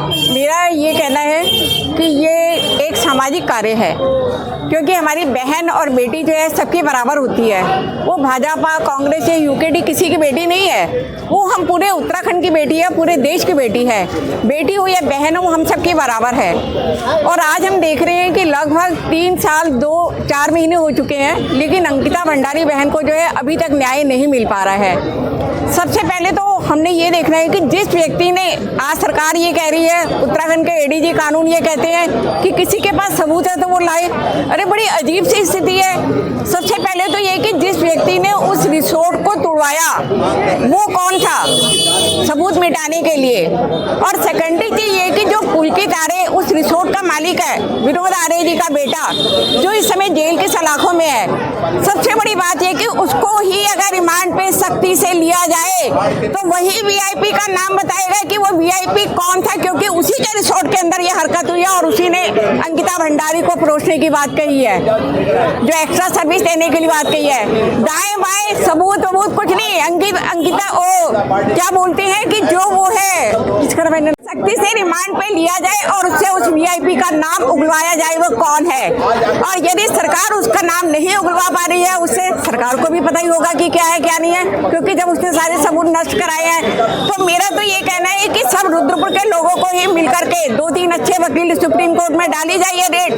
मेरा ये कहना है कि ये एक सामाजिक कार्य है, क्योंकि हमारी बहन और बेटी जो है सबकी बराबर होती है। वो भाजपा, कांग्रेस या यूकेडी किसी की बेटी नहीं है, वो हम पूरे उत्तराखंड की बेटी है, पूरे देश की बेटी है। बेटी हो या बहन हो, हम सबकी बराबर है। और आज हम देख रहे हैं कि लगभग 3 साल 2-4 महीने हो चुके हैं, लेकिन अंकिता भंडारी बहन को जो है अभी तक न्याय नहीं मिल पा रहा है। सबसे पहले तो हमने ये देखना है कि जिस व्यक्ति ने, आज सरकार ये कह रही है, उत्तराखंड के एडीजी कानून ये कहते हैं कि किसी के पास सबूत है तो वो लाए। अरे बड़ी अजीब सी स्थिति है। सबसे पहले तो ये कि जिस व्यक्ति ने उस रिसोर्ट को तोड़वाया वो कौन था सबूत मिटाने के लिए। और सेकेंडरी चीज ये कि जो पुलकित आर्य उस रिसोर्ट का मालिक है, विनोद आर्य जी का बेटा, जो इस समय जेल की सलाखों में है। सबसे बड़ी बात यह कि उसको ही अगर रिमांड पे सख्ती से लिया जाए तो वही वीआईपी का नाम बताएगा कि वो वीआईपी कौन था, क्योंकि उसी के रिसोर्ट के अंदर ये हरकत हुई है और उसी ने अंकिता भंडारी को परोसने की बात कही है, जो एक्स्ट्रा सर्विस देने के लिए बात कही है। दाएं बाएं सबूत कुछ नहीं। अंकिता क्या बोलती है कि जो वो है सख्ती से रिमांड पे लिया जाए और उससे उस वीआईपी का नाम उगलवाया जाए वो कौन है। और यदि सरकार उसका नाम नहीं उगलवा पा रही है, उससे सरकार को भी पता ही होगा कि क्या है क्या नहीं है, क्योंकि जब उसने सारे सबूत नष्ट कराए हैं। तो मेरा तो ये कहना है कि सब रुद्रपुर के लोगों को ही मिलकर के 2-3 अच्छे वकील सुप्रीम कोर्ट में डाली जाए रेट,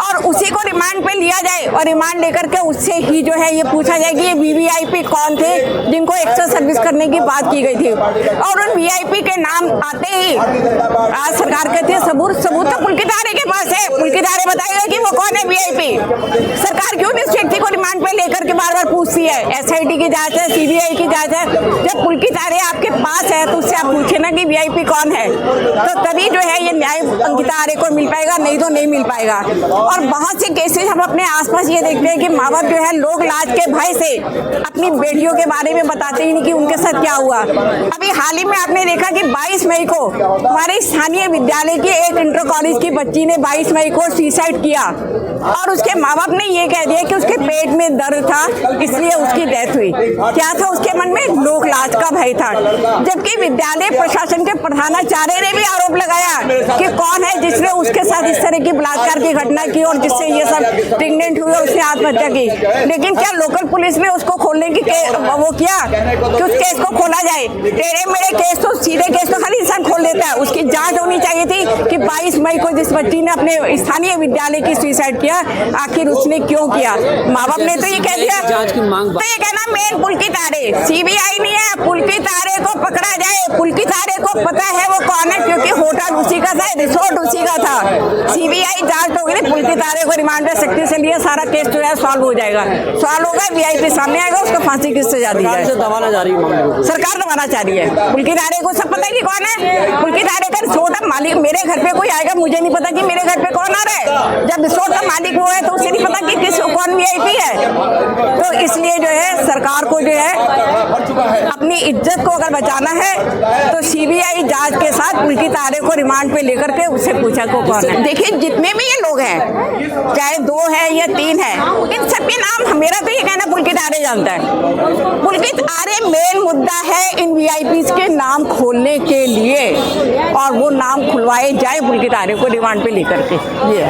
और उसी को रिमांड पे लिया जाए और रिमांड लेकर के उससे ही जो है ये पूछा जाए कि ये वीवीआईपी कौन थे जिनको एक्स्ट्रा सर्विस करने की बात की गई थी। और उन वीआईपी के नाम आते ही आज सरकार कहती है सबूत तो पुलकित आर्य के पास है, पुलकित आर्य बताएगा कि वो कौन है वीआईपी। सरकार क्यों इस व्यक्ति को रिमांड पे लेकर के बार-बार पूछती है। एसआईटी की जांच है, सीबीआई की जांच है। जब पुलकित आर्य आपके पास है तो उससे आप पूछे ना कि वीआईपी कौन है, तो तभी जो है ये न्याय अंकिता आर्य को मिल पाएगा, नहीं तो नहीं मिल पाएगा। और बहुत से केसेस हम अपने आसपास ये देखते हैं कि माँ बाप जो है लोग लाज के भय से अपनी बेटियों के बारे में बताते ही नहीं कि उनके साथ क्या हुआ। अभी हाल ही में आपने देखा कि 22 मई को हमारे स्थानीय विद्यालय की एक इंटर कॉलेज की बच्ची ने 22 मई को सुसाइड किया और उसके माँ बाप ने ये कह दिया कि उसके पेट में दर्द था इसलिए उसकी डेथ हुई। क्या था उसके मन में? लोक लाज का भय था। जबकि विद्यालय प्रशासन के प्रधानाचार्य ने भी आरोप लगाया कि कौन है जिसने उसके साथ इस तरह की बलात्कार की घटना की और जिससे ये सब प्रेग्नेंट हुई और उसने आत्महत्या की। लेकिन क्या लोकल पुलिस ने उसको खोलने की वो किया कि उस केस को खोला जाए? टेढ़े मेढ़े केस तो, सीधे केस तो हर इंसान खोल देता है। उसकी जांच होनी चाहिए थी कि 22 मई को जिस बच्ची ने अपने स्थानीय विद्यालय की सुसाइड किया आखिर उसने क्यों किया। माँ बाप ने तो ये कह दिया, तो ये कहना मेन पुलकित आर्य, सीबीआई नहीं है। पुलकित आर्य को पकड़ा जाए। पुलकित आर्य को पता है वो कौन है, क्योंकि होटल उसी का था, रिसोर्ट उसी का था। सीबीआई जांच होगी, पुलकित आर्य को रिमांड पे सख्ती से लिए सारा केस जो है सॉल्व हो जाएगा। सॉल्व होगा, वीआईपी सामने आएगा, उसको फांसी की सजा दी जाए। दबाना जा रही है, सरकार दबाना चाह रही है। पुलकित आर्य को सब पता है कि कौन है। पुलकित आर्य का रिसोर्ट का मालिक, मेरे घर पे कोई आएगा मुझे नहीं पता कि मेरे घर पे कौन आ रहा है। जब रिसोर्ट का मालिक वो है तो उसे नहीं पता कि किस कौन वीआईपी है। तो इसलिए जो है सरकार को जो है अपनी इज्जत को अगर बचाना है तो सीबीआई जांच के साथ पुलकित आर्य को रिमांड पे लेकर के उससे पूछा को कौन है। देखिए जितने भी ये लोग हैं, चाहे 2 है या 3 है, इन सबके नाम मेरा तो ये कहना पुलकित आर्य जानता है। पुलकित आर्य मेन मुद्दा है इन वीआईपीज के नाम खोलने के लिए, और वो नाम खुलवाए जाए पुलकित आर्य को रिमांड पे लेकर के। ये